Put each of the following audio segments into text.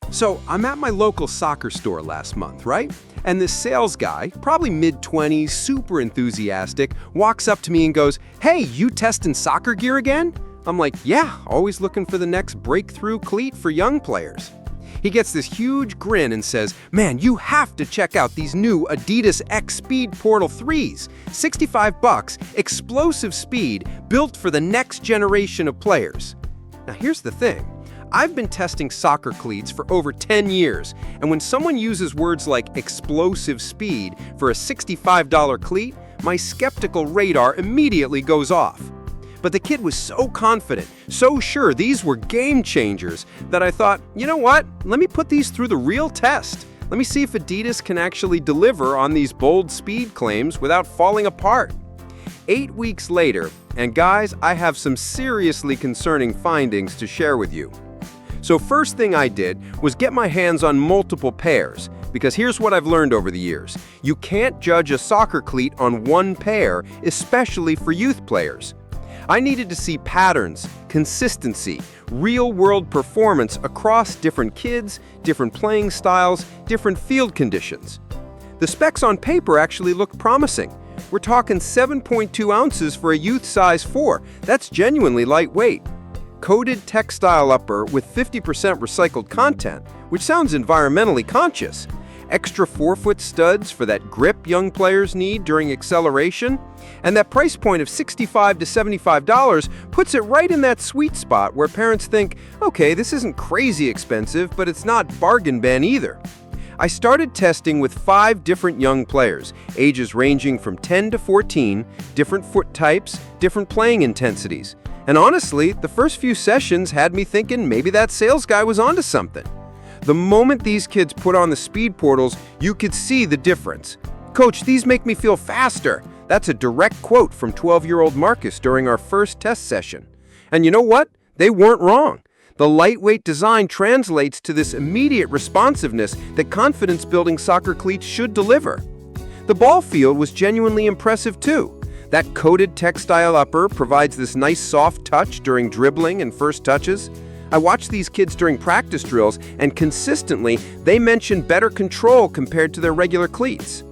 So I'm at my local soccer store last month, right? And this sales guy, probably mid-20s, super enthusiastic, walks up to me and goes, "Hey, you testing soccer gear again?" I'm like, "Yeah, always looking for the next breakthrough cleat for young players." He gets this huge grin and says, "Man, you have to check out these new Adidas X Speedportal.3s. $65, explosive speed, built for the next generation of players." Now here's the thing. I've been testing soccer cleats for over 10 years, and when someone uses words like explosive speed for a $65 cleat, my skeptical radar immediately goes off. But the kid was so confident, so sure these were game changers, that I thought, you know what? Let me put these through the real test. Let me see if Adidas can actually deliver on these bold speed claims without falling apart. 8 weeks later, and guys, I have some seriously concerning findings to share with you. So first thing I did was get my hands on multiple pairs, because here's what I've learned over the years. You can't judge a soccer cleat on one pair, especially for youth players. I needed to see patterns, consistency, real-world performance across different kids, different playing styles, different field conditions. The specs on paper actually look promising. We're talking 7.2 ounces for a youth size 4. That's genuinely lightweight. Coated textile upper with 50% recycled content, which sounds environmentally conscious. Extra 4-foot studs for that grip young players need during acceleration. And that price point of $65 to $75 puts it right in that sweet spot where parents think, okay, this isn't crazy expensive, but it's not bargain bin either. I started testing with 5 different young players, ages ranging from 10 to 14, different foot types, different playing intensities. And honestly, the first few sessions had me thinking maybe that sales guy was onto something. The moment these kids put on the speed portals, you could see the difference. "Coach, these make me feel faster." That's a direct quote from 12-year-old Marcus during our first test session. And you know what? They weren't wrong. The lightweight design translates to this immediate responsiveness that confidence-building soccer cleats should deliver. The ball field was genuinely impressive too. That coated textile upper provides this nice soft touch during dribbling and first touches. I watched these kids during practice drills, and consistently, they mentioned better control compared to their regular cleats.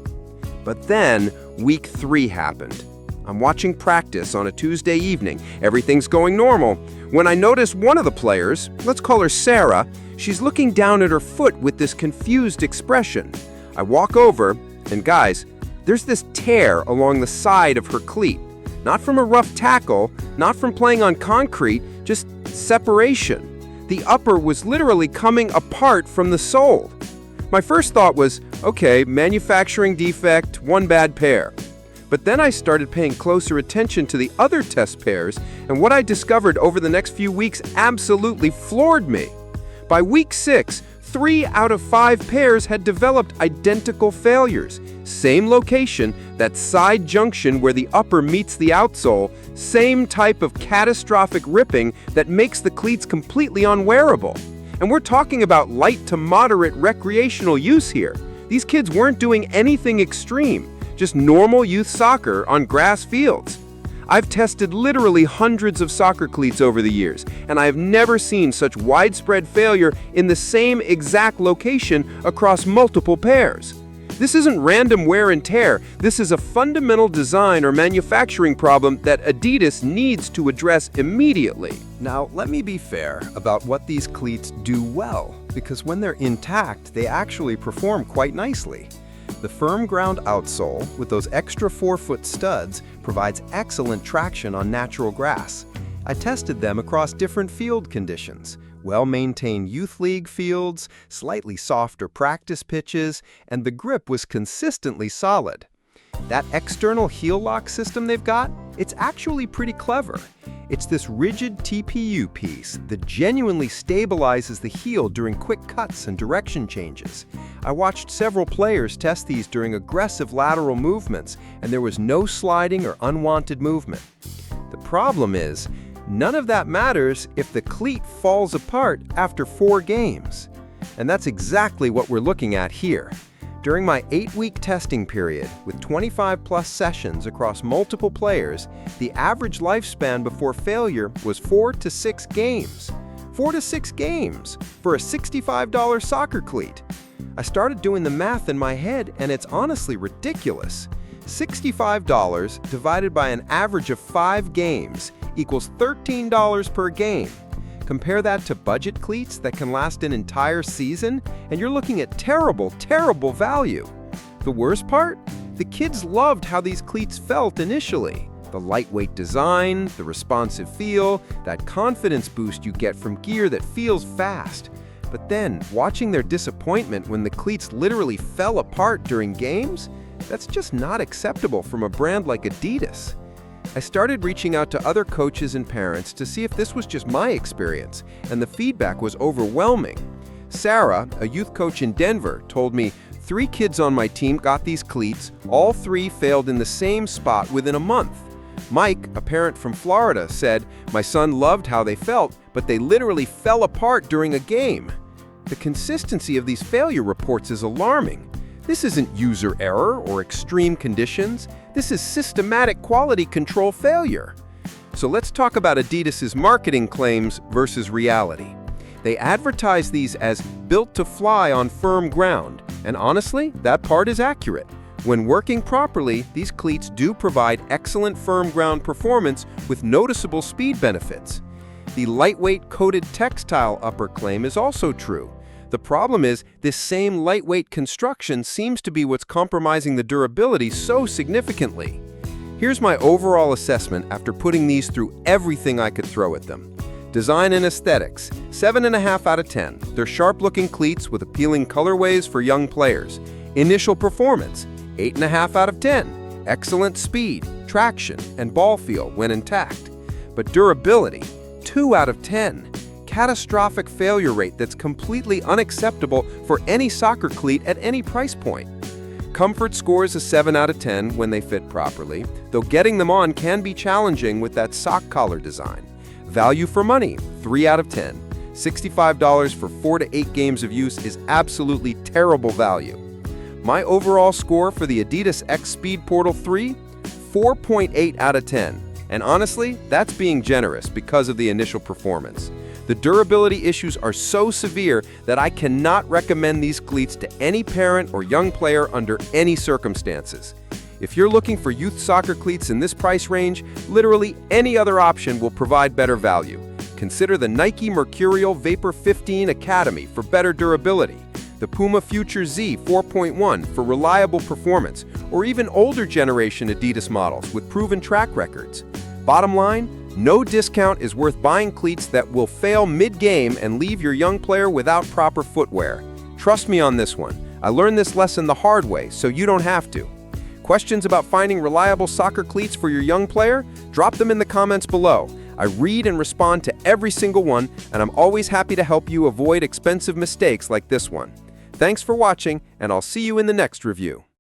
But then, week 3 happened. I'm watching practice on a Tuesday evening. Everything's going normal. When I notice one of the players, let's call her Sarah, she's looking down at her foot with this confused expression. I walk over, and guys, there's this tear along the side of her cleat. Not from a rough tackle, not from playing on concrete, just separation. The upper was literally coming apart from the sole. My first thought was, okay, manufacturing defect, one bad pair. But then I started paying closer attention to the other test pairs, and what I discovered over the next few weeks absolutely floored me. By week 6, 3 out of 5 pairs had developed identical failures. Same location, that side junction where the upper meets the outsole, same type of catastrophic ripping that makes the cleats completely unwearable. And we're talking about light to moderate recreational use here. These kids weren't doing anything extreme, just normal youth soccer on grass fields. I've tested literally hundreds of soccer cleats over the years, and I have never seen such widespread failure in the same exact location across multiple pairs. This isn't random wear and tear. This is a fundamental design or manufacturing problem that Adidas needs to address immediately. Now, let me be fair about what these cleats do well, because when they're intact, they actually perform quite nicely. The firm ground outsole with those extra 4-foot studs provides excellent traction on natural grass. I tested them across different field conditions, well-maintained youth league fields, slightly softer practice pitches, and the grip was consistently solid. That external heel lock system they've got, it's actually pretty clever. It's this rigid TPU piece that genuinely stabilizes the heel during quick cuts and direction changes. I watched several players test these during aggressive lateral movements, and there was no sliding or unwanted movement. The problem is, none of that matters if the cleat falls apart after 4 games. And that's exactly what we're looking at here. During my 8-week testing period, with 25-plus sessions across multiple players, the average lifespan before failure was 4 to 6 games. 4 to 6 games for a $65 soccer cleat. I started doing the math in my head, and it's honestly ridiculous. $65 divided by an average of 5 games equals $13 per game. Compare that to budget cleats that can last an entire season, and you're looking at terrible, terrible value. The worst part? The kids loved how these cleats felt initially. The lightweight design, the responsive feel, that confidence boost you get from gear that feels fast. But then, watching their disappointment when the cleats literally fell apart during games, that's just not acceptable from a brand like Adidas. I started reaching out to other coaches and parents to see if this was just my experience, and the feedback was overwhelming. Sarah, a youth coach in Denver, told me, 3 kids on my team got these cleats, all 3 failed in the same spot within a month. Mike, a parent from Florida, said, my son loved how they felt, but they literally fell apart during a game. The consistency of these failure reports is alarming. This isn't user error or extreme conditions. This is systematic quality control failure. So let's talk about Adidas's marketing claims versus reality. They advertise these as built to fly on firm ground, and honestly, that part is accurate. When working properly, these cleats do provide excellent firm ground performance with noticeable speed benefits. The lightweight coated textile upper claim is also true. The problem is, this same lightweight construction seems to be what's compromising the durability so significantly. Here's my overall assessment after putting these through everything I could throw at them. Design and aesthetics, 7.5 out of 10. They're sharp-looking cleats with appealing colorways for young players. Initial performance, 8.5 out of 10. Excellent speed, traction, and ball feel when intact. But durability, 2 out of 10. Catastrophic failure rate that's completely unacceptable for any soccer cleat at any price point. Comfort scores a 7 out of 10 when they fit properly, though getting them on can be challenging with that sock collar design. Value for money, 3 out of 10. $65 for 4 to 8 games of use is absolutely terrible value. My overall score for the Adidas X Speedportal.3, 4.8 out of 10. And honestly, that's being generous because of the initial performance. The durability issues are so severe that I cannot recommend these cleats to any parent or young player under any circumstances. If you're looking for youth soccer cleats in this price range, literally any other option will provide better value. Consider the Nike Mercurial Vapor 15 Academy for better durability, the Puma Future Z 4.1 for reliable performance, or even older generation Adidas models with proven track records. Bottom line, no discount is worth buying cleats that will fail mid-game and leave your young player without proper footwear. Trust me on this one. I learned this lesson the hard way, so you don't have to. Questions about finding reliable soccer cleats for your young player? Drop them in the comments below. I read and respond to every single one, and I'm always happy to help you avoid expensive mistakes like this one. Thanks for watching, and I'll see you in the next review.